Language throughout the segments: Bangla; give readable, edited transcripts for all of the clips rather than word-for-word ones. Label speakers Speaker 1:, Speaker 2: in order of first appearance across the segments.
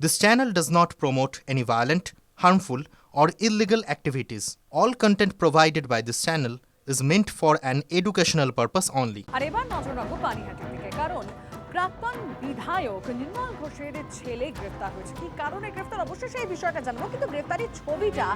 Speaker 1: This channel does not promote any violent, harmful, or illegal activities. All content provided by this channel is meant for an educational purpose only.
Speaker 2: আর এবার নজর রাখবো পানিহাটির দিকে, কারণ প্রাক্তন বিধায়ক নির্মল ঘোষের ছেলে গ্রেফতার হয়েছে। কি কারণে গ্রেফতার অবশ্যই সেই বিষয়টা জানবো, কিন্তু গ্রেফতারির ছবিটা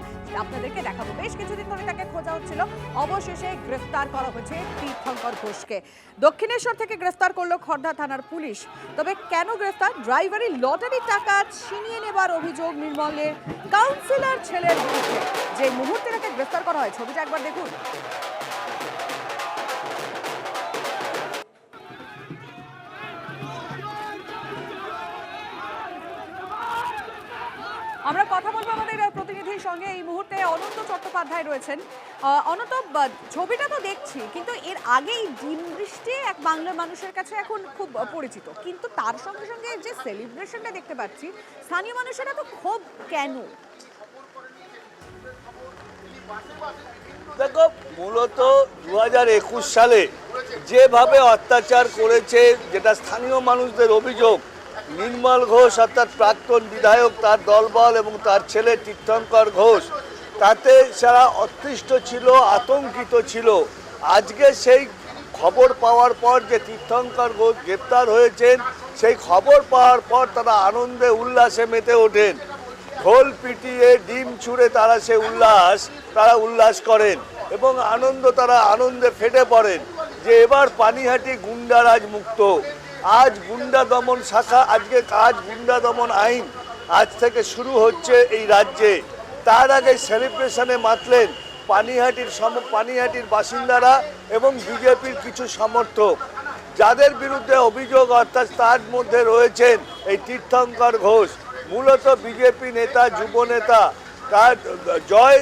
Speaker 2: আপনাদেরকে দেখাবো। বেশ কিছুদিন ধরে তাকে খোঁজা হচ্ছিল, অবশেষে গ্রেফতার করা হয়েছে তীর্থঙ্কর ঘোষকে। দক্ষিণেশ্বর থেকে গ্রেফতার করলো খড়দা থানার পুলিশ। তবে কেন গ্রেফতার? ড্রাইভারি লটারির টাকা ছিনিয়ে নেবার অভিযোগ নির্মলের কাউন্সিলর ছেলের বিরুদ্ধে। যে মুহূর্তে তাকে গ্রেফতার করা হয়, ছবিটা একবার দেখুন। আমরা কথা বলবো আমাদের প্রতিনিধির সঙ্গে। এই মুহূর্তে অনন্ত চট্টোপাধ্যায় রয়েছেন। অনন্ত, ছবিটা তো দেখছি, কিন্তু এর আগেই ডিম বৃষ্টি এক বাংলার মানুষের কাছে এখন খুব পরিচিত, কিন্তু তার সঙ্গে সঙ্গে যে সেলিব্রেশনটা দেখতে পাচ্ছি, স্থানীয় মানুষেরা তো ক্ষোভ কেন?
Speaker 3: দেখো, মূলত 2021 সালে যেভাবে অত্যাচার করেছে, যেটা স্থানীয় মানুষদের অভিযোগ, নির্মল ঘোষ অর্থাৎ প্রাক্তন বিধায়ক, তার দলবল এবং তার ছেলে তীর্থঙ্কর ঘোষ, তাতে যারা অতিষ্ঠ ছিল, আতঙ্কিত ছিল। আজকে সেই খবর পাওয়ার পর যে তীর্থঙ্কর ঘোষ গ্রেপ্তার হয়েছেন, সেই খবর পাওয়ার পর তারা আনন্দে উল্লাসে মেতে ওঠেন। ঢোল পিটিয়ে ডিম ছুঁড়ে তারা সে উল্লাস করেন এবং তারা আনন্দে ফেটে পড়েন যে এবার পানিহাটি গুন্ডারাজ মুক্ত। আজ গুন্ডা দমন শাখা, গুন্ডা দমন আইন আজ থেকে শুরু হচ্ছে এই রাজ্যে। তার আগে সেলিব্রেশনে মাতলেন পানিহাটির বাসিন্দারা এবং বিজেপির কিছু সমর্থক, যাদের বিরুদ্ধে অভিযোগ, অর্থাৎ তার মধ্যে রয়েছেন এই তীর্থঙ্কর ঘোষ, মূলত বিজেপি নেতা, যুব নেতা। তার জয়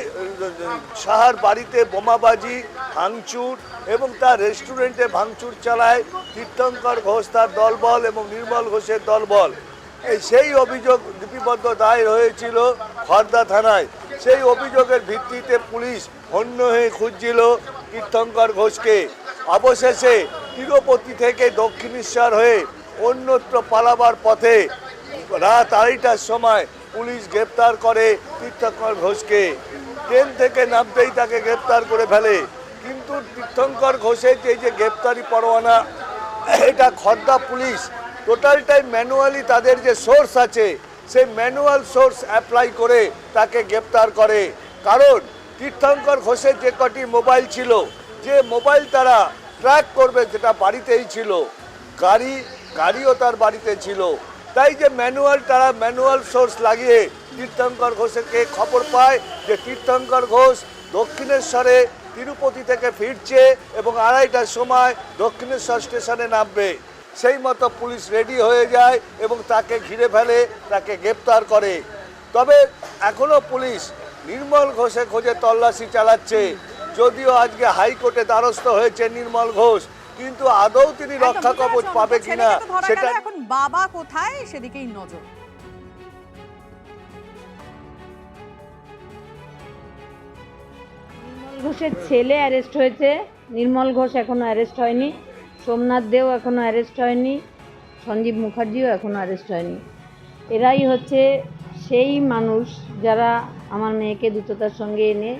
Speaker 3: সাহার বাড়িতে বোমাবাজি, ভাঙচুর এবং তার রেস্টুরেন্টে ভাঙচুর চালায় তীর্থঙ্কর ঘোষ, তার দলবল এবং নির্মল ঘোষের দলবল। সেই অভিযোগ লিপিবদ্ধ দায়ের হয়েছিল খড়দা থানায়। সেই অভিযোগের ভিত্তিতে পুলিশ হন্য হয়ে খুঁজছিল তীর্থঙ্কর ঘোষকে। অবশেষে তিরুপতি থেকে দক্ষিণেশ্বর হয়ে অন্যত্র পালাবার পথে রাত 2:30টার সময় পুলিশ গ্রেপ্তার করে তীর্থঙ্কর ঘোষকে। ট্রেন থেকে নামতেই তাকে গ্রেপ্তার করে ফেলে। কিন্তু তীর্থঙ্কর ঘোষের যে গ্রেপ্তারি পরোয়ানা, এটা খড়দা পুলিশ টোটালটাই ম্যানুয়ালি, তাদের যে সোর্স আছে সেই ম্যানুয়াল সোর্স অ্যাপ্লাই করে তাকে গ্রেপ্তার করে। কারণ তীর্থঙ্কর ঘোষের যে কটি মোবাইল ছিল, যে মোবাইল তারা ট্র্যাক করবে, সেটা বাড়িতেই ছিল, গাড়িও তার বাড়িতে ছিল। তাই যে তারা ম্যানুয়াল সোর্স লাগিয়ে তীর্থঙ্কর ঘোষকে খবর পায় যে তীর্থঙ্কর ঘোষ দক্ষিণেশ্বরে তিরুপতি থেকে ফিরছে এবং 2:30টার সময় দক্ষিণেশ্বর স্টেশনে নামবে। সেই মতো পুলিশ রেডি হয়ে যায় এবং তাকে ঘিরে ফেলে, তাকে গ্রেপ্তার করে। তবে এখনও পুলিশ নির্মল ঘোষের খোঁজে তল্লাশি চালাচ্ছে। যদিও আজকে হাইকোর্টে দ্বারস্থ হয়েছে নির্মল ঘোষ, কিন্তু আদৌ তিনি রক্ষা কবচ পাবে কিনা সেটা।
Speaker 2: এখন বাবা কোথায়, সেদিকেই নজর।
Speaker 4: নির্মল ঘোষের ছেলে অ্যারেস্ট হয়েছে, নির্মল ঘোষ এখনো অ্যারেস্ট হয়নি, সোমনাথ দেও এখনো অ্যারেস্ট হয়নি, সঞ্জীব মুখার্জিও এখনো অ্যারেস্ট হয়নি। এরাই হচ্ছে সেই মানুষ যারা আমার মেয়েকে দ্রুততার সঙ্গে এনে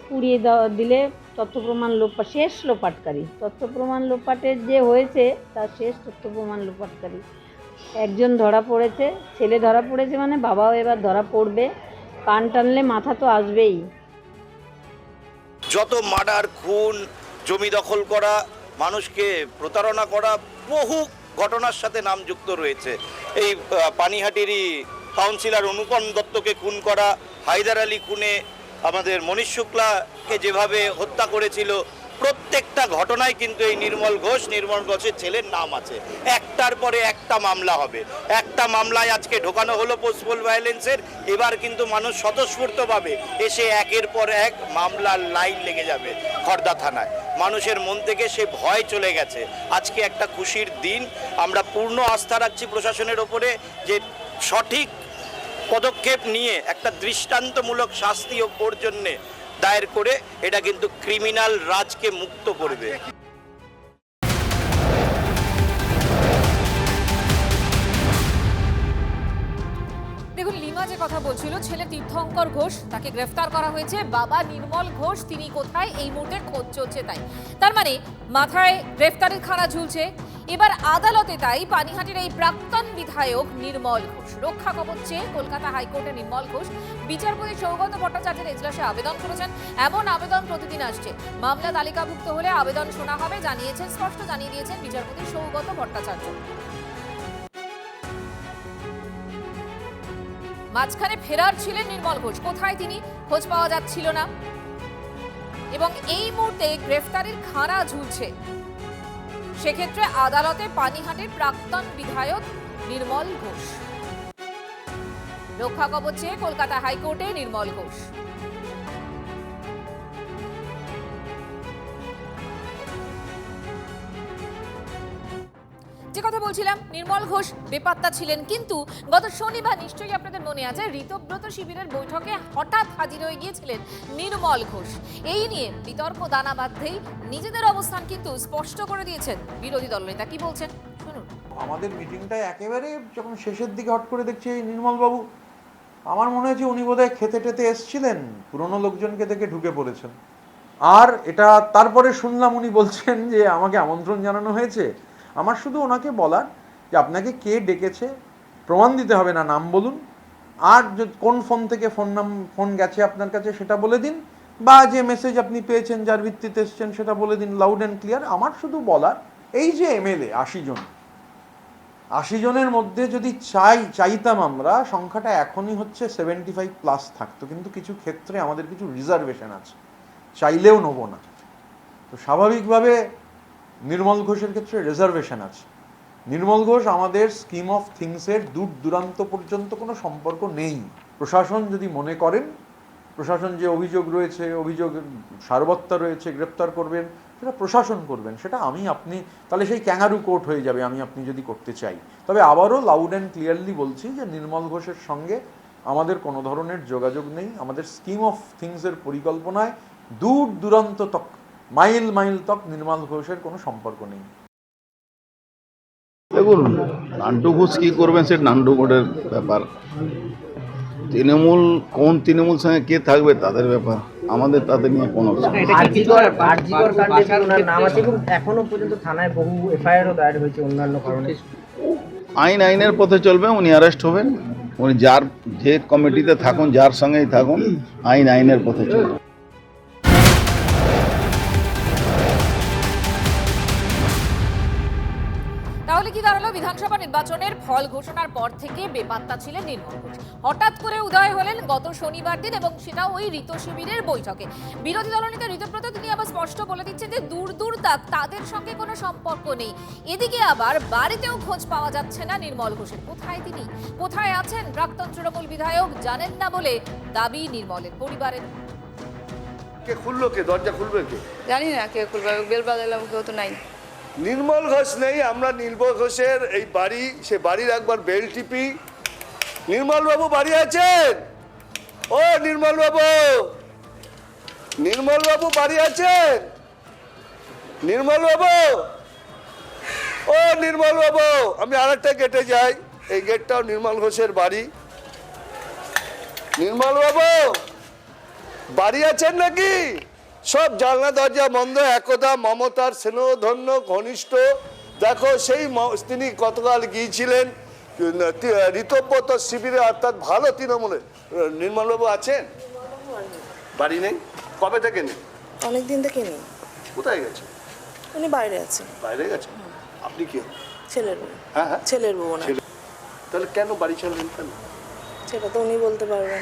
Speaker 4: পুড়িয়ে দিলে তথ্য প্রমাণ শেষ লোপাটকারী। তথ্য প্রমাণ লোপাটের যে হয়েছে তার শেষ তথ্য প্রমাণ লোপাটকারী একজন ধরা পড়েছে। ছেলে ধরা পড়েছে মানে বাবাও এবার ধরা পড়বে। কান টানলে মাথা তো আসবেই।
Speaker 5: যত মার্ডার, খুন, জমি দখল করা, মানুষকে প্রতারণা করা, বহু ঘটনার সাথে নাম যুক্ত রয়েছে। এই পানিহাটিরই কাউন্সিলর অনুপম দত্তকে খুন করা, হায়দার আলী খুনে আমাদের মনীষ শুক্লাকে যেভাবে হত্যা করেছিল, প্রত্যেকটা ঘটনায় কিন্তু এই নির্মল ঘোষের ছেলের নাম আছে। একটার পরে একটা মামলা হবে। একটা মামলায় আজকে ঢোকানো হলো পোস্টপোল ভায়োলেন্সের। এবার কিন্তু মানুষ স্বতঃস্ফূর্তভাবে এসে একের পর এক মামলার লাইন লেগে যাবে খড়দা থানায়। মানুষের মন থেকে সে ভয় চলে গেছে। আজকে একটা খুশির দিন। আমরা পূর্ণ আস্থা রাখছি প্রশাসনের ওপরে যে সঠিক পদক্ষেপ নিয়ে একটা দৃষ্টান্তমূলক শাস্তি ওর জন্যে দায়ের করে এটা কিন্তু ক্রিমিনাল রাজকে মুক্ত করবে।
Speaker 6: দেখুন, লিমা যে কথা বলছিল, ছেলে তীর্থঙ্কর ঘোষ, তাকে গ্রেফতার করা হয়েছে। বাবা নির্মল ঘোষ তিনি কোথায়, এই মুহূর্তে খোঁজ চলছে। তাই তার মানে মাথায় গ্রেফতারের খাড়া ঝুলছে। এবার আদালতে তাই পানিহাটির এই প্রাক্তন বিধায়ক নির্মল ঘোষ রক্ষা কবচ চেয়ে কলকাতা হাইকোর্টে নির্মল ঘোষ বিচারপতি সৌগত ভট্টাচার্যের এজলাসে আবেদন করেছেন। এমন আবেদন প্রতিদিন আসছে। মামলা তালিকাভুক্ত হলে আবেদন শোনা হবে জানিয়েছেন, স্পষ্ট জানিয়ে দিয়েছেন বিচারপতি সৌগত ভট্টাচার্য। মাঝখানে ফেরার ছিলেন নির্মল ঘোষ, কোথায় তিনি খোঁজ পাওয়া যাচ্ছিল না, এবং এই মুহূর্তে গ্রেফতারির খাড়া ঝুলছে। সেক্ষেত্রে আদালতে পানিহাটির প্রাক্তন বিধায়ক নির্মল ঘোষ রক্ষা কবচ চেয়ে কলকাতা হাইকোর্টে নির্মল ঘোষ। যে কথা বলছিলাম, নির্মল ঘোষ বেপাত্তা ছিলেন, কিন্তু গত শনিবার নিশ্চয়ই আপনাদের মনে আছে ঋতব্রত শিবিরের বৈঠকে হঠাৎ হাজির হয়ে গিয়েছিলেন নির্মল ঘোষ। এই নিয়ে বিতর্ক দানা বাঁধতেই নিজেদের অবস্থান কিন্তু স্পষ্ট করে দিয়েছেন বিরোধী দলনেতা। কি বলছেন শুনুন।
Speaker 7: আমাদের মিটিংটা একেবারে যখন শেষের দিকে হট করে দেখছি নির্মলবাবু, আমার মনে হয়েছে উনি বোধহয় খেতে টেতে এসছিলেন, পুরনো লোকজনকে দেখে ঢুকে পড়েছেন। আর এটা তারপরে শুনলাম উনি বলছেন যে আমাকে আমন্ত্রণ জানানো হয়েছে। আমার শুধু ওনাকে বলার যে আপনাকে কে ডেকেছে প্রমাণ দিতে হবে না, নাম বলুন, আর কোন ফোন থেকে ফোন গেছে আপনার কাছে সেটা বলে দিন, বা যে মেসেজ আপনি পেয়েছেন যার ভিত্তিতে এসছেন সেটা বলে দিন, লাউড অ্যান্ড ক্লিয়ার। আমার শুধু বলার এই যে এমএলএ 80 জনের মধ্যে যদি চাইতাম আমরা, সংখ্যাটা এখনই হচ্ছে 75+ থাকতো, কিন্তু কিছু ক্ষেত্রে আমাদের কিছু রিজার্ভেশন আছে, চাইলেও নেবো না। তো স্বাভাবিকভাবে নির্মল ঘোষের ক্ষেত্রে রিজার্ভেশন আছে। নির্মল ঘোষ আমাদের স্কিম অফ থিংসের দূর দূরান্ত পর্যন্ত কোনো সম্পর্ক নেই। প্রশাসন যদি মনে করেন, প্রশাসন যে অভিযোগ রয়েছে, অভিযোগের সারবত্তা রয়েছে, গ্রেপ্তার করবেন, সেটা প্রশাসন করবেন, সেটা আপনি তাহলে সেই ক্যাঙ্গারু কোর্ট হয়ে যাবে আপনি যদি করতে চাই। তবে আবারও লাউড অ্যান্ড ক্লিয়ারলি বলছি যে নির্মল ঘোষের সঙ্গে আমাদের কোনো ধরনের যোগাযোগ নেই। আমাদের স্কিম অফ থিংসের পরিকল্পনায় দূর দূরান্ত তক, মাইল তক নির্মল ঘোষের কোনো সম্পর্ক নেই।
Speaker 8: দেখুন, নান্টু ঘোষ কী করবেন সে নান্টু ঘোষের ব্যাপার। তৃণমূল কোন তৃণমূল সঙ্গে কে থাকবে তাদের ব্যাপার, আমাদের তাদের নিয়ে কোনো
Speaker 9: এখনো পর্যন্ত থানায় বহু এফআইআরও দায়ের হয়েছে অন্যান্য কারণে।
Speaker 8: আইনের পথে চলবে, উনি অ্যারেস্ট হবেন। উনি যে কমিটিতে থাকুন, যার সঙ্গেই থাকুন, আইনের পথে চলবে।
Speaker 6: তাহলে কি দাঁড়ালো? বিধানসভা নির্বাচনের ফল ঘোষণার পর থেকে বেপাত্তা ছিলেন নির্মল ঘোষ। হঠাৎ করে উদয় হলেন গত শনিবার দিন, এবং সেটা ওই ঋত শিবিরের বৈঠকে। বিরোধী দলনেতা ঋতব্রত তিনি আবার স্পষ্ট বলে দিচ্ছেন যে দূর তাদের সঙ্গে কোনো সম্পর্ক নেই। এদিকে আবার বাড়িতেও খোঁজ পাওয়া যাচ্ছে না নির্মল ঘোষের। কোথায় তিনি, কোথায় আছেন প্রাক্তন তৃণমূল বিধায়ক জানেন না বলে দাবি নির্মলের পরিবারের।
Speaker 3: কে খুললো, কে দরজা খুলবে কে
Speaker 10: জানি না, কে খুলবে, বেল বাজালাম, কেউ তো নাই।
Speaker 3: নির্মল ঘোষ নেই। আমরা নির্মল ঘোষের এই বাড়ি, সে বাড়ির একবার বেল টিপি। নির্মল বাবু বাড়ি আছেন? ও নির্মল বাবু বাড়ি আছেন? নির্মল বাবু, ও নির্মল বাবু, আমি আরেকটা গেটে যাই, এই গেটটাও নির্মল ঘোষের বাড়ি। নির্মল বাবু বাড়ি আছেন নাকি? সব জানলা দরজা বন্ধ, একদা মমতার স্নেহধন্য ঘনিষ্ঠ। দেখো সেই তিনি গতকাল গিয়েছিলেন ঋতব্রত শিবিরে, অর্থাৎ ভালো তৃণমূলে। নির্মলবাবু আছেন? বাড়ি নেই? কবে থেকে নেই?
Speaker 10: অনেকদিন থেকে নেই।
Speaker 3: কোথায় গেছে?
Speaker 10: উনি বাইরে আছে।
Speaker 3: বাইরে গেছে? আপনি কি?
Speaker 10: ছেলের বউ।
Speaker 3: হ্যাঁ,
Speaker 10: ছেলের বউ না।
Speaker 3: তাহলে কেন বাড়ি ছাড়লেন কেন?
Speaker 10: সেটা তো উনি বলতে পারবেন।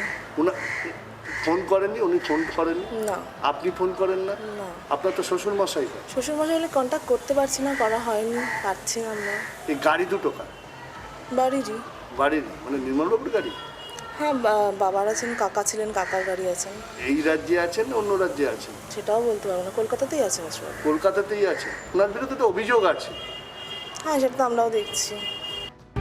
Speaker 3: ফোন করেননি? উনি ফোন করেননি?
Speaker 10: না।
Speaker 3: আপনি ফোন করেন না?
Speaker 10: না।
Speaker 3: আপনার তো শ্বশুর মশাই।
Speaker 10: শ্বশুর মশাই হলে কন্ট্যাক্ট করতে পারছি না, করা হয়নি, পারছি না আমরা।
Speaker 3: এই গাড়ি দুটো কার?
Speaker 10: বাড়িরই।
Speaker 3: বাড়ির মানে নির্মলবাবুর গাড়ি?
Speaker 10: হ্যাঁ, বাবার আছেন, কাকা ছিলেন, কাকার গাড়ি আছেন।
Speaker 3: এই রাজ্যে আছেন, অন্য রাজ্যে আছেন?
Speaker 10: সেটাও বলতে পারবো না, কলকাতাতেই আছেন।
Speaker 3: কলকাতাতেই আছে। ওনার বিরুদ্ধে তো অভিযোগ আছে।
Speaker 10: হ্যাঁ, সেটা তো আমরাও দেখছি।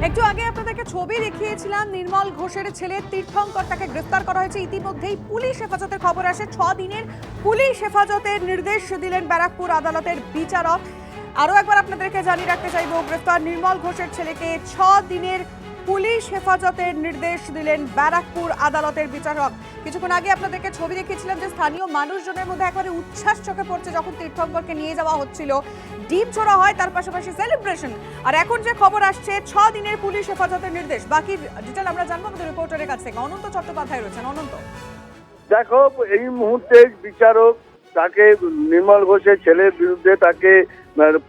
Speaker 2: একটু আগে আপনাদেরকে ছবি দেখিয়েছিলাম নির্মল ঘোষের ছেলে তীর্থঙ্কর, তাকে গ্রেফতার করা হয়েছে। ইতিমধ্যেই পুলিশ হেফাজতের খবর আসে। 6 দিনের পুলিশ হেফাজতের নির্দেশ দিলেন ব্যারাকপুর আদালতের বিচারক। আরও একবার আপনাদেরকে জানিয়ে রাখতে চাইব, গ্রেফতার নির্মল ঘোষের ছেলেকে 6 দিনের পুলিশ হেফাজতের নির্দেশ দিলেন ব্যারাকপুর আদালতের বিচারক। কিছুক্ষণ আগে আপনাদেরকে ছবি দেখিয়েছিলাম যে স্থানীয় মানুষজনের মধ্যে একেবারে উচ্ছ্বাস চোখে পড়ছে যখন তীর্থঙ্করকে নিয়ে যাওয়া হচ্ছিল। ডিম ছোড়া হয়, তার পাশাপাশি সেলিব্রেশন। আর এখন যে খবর আসছে 6 দিনের পুলিশ হেফাজতের নির্দেশ। বাকি ডিটেল আমরা জানবো আমাদের রিপোর্টারের কাছ থেকে। অনন্ত চট্টোপাধ্যায় রয়েছেন। অনন্ত,
Speaker 3: দেখো, এই মুহূর্তে বিচারক তাকে নির্মল ঘোষের ছেলের বিরুদ্ধে তাকে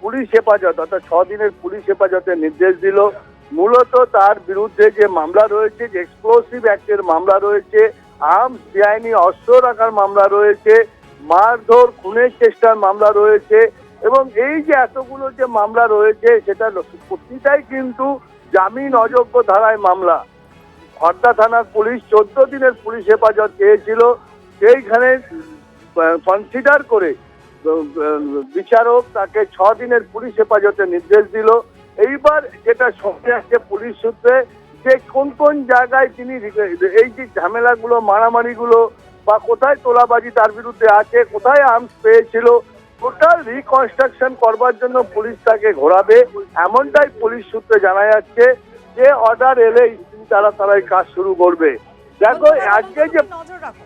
Speaker 3: পুলিশ হেফাজত অর্থাৎ 6 দিনের পুলিশ হেফাজতের নির্দেশ দিল। মূলত তার বিরুদ্ধে যে মামলা রয়েছে, যে এক্সপ্লোসিভ অ্যাক্টের মামলা রয়েছে, আর্মস বেআইনি অস্ত্র রাখার মামলা রয়েছে, মারধর খুনের চেষ্টার মামলা রয়েছে, এবং এই যে এতগুলো যে মামলা রয়েছে সেটা প্রতিটাই কিন্তু জামিন অযোগ্য ধারায় মামলা। খড়দা থানার পুলিশ 14 দিনের পুলিশ হেফাজত চেয়েছিল, সেইখানে কনসিডার করে বিচারক তাকে 6 দিনের পুলিশ হেফাজতের নির্দেশ দিল। এইবার যেটা সামনে আসছে পুলিশ সূত্রে, যে কোন কোন জায়গায় তিনি এই যে ঝামেলাগুলো, মারামারিগুলো বা কোথায় তোলাবাজি তার বিরুদ্ধে আছে, কোথায় আর্মস পেয়েছিল, টোটাল রিকনস্ট্রাকশন করবার জন্য পুলিশ তাকে ঘোরাবে, এমনটাই পুলিশ সূত্রে জানা যাচ্ছে। যে অর্ডার এলেই তারা কাজ শুরু করবে। দেখো, আজকে যে
Speaker 2: নজর রাখুন।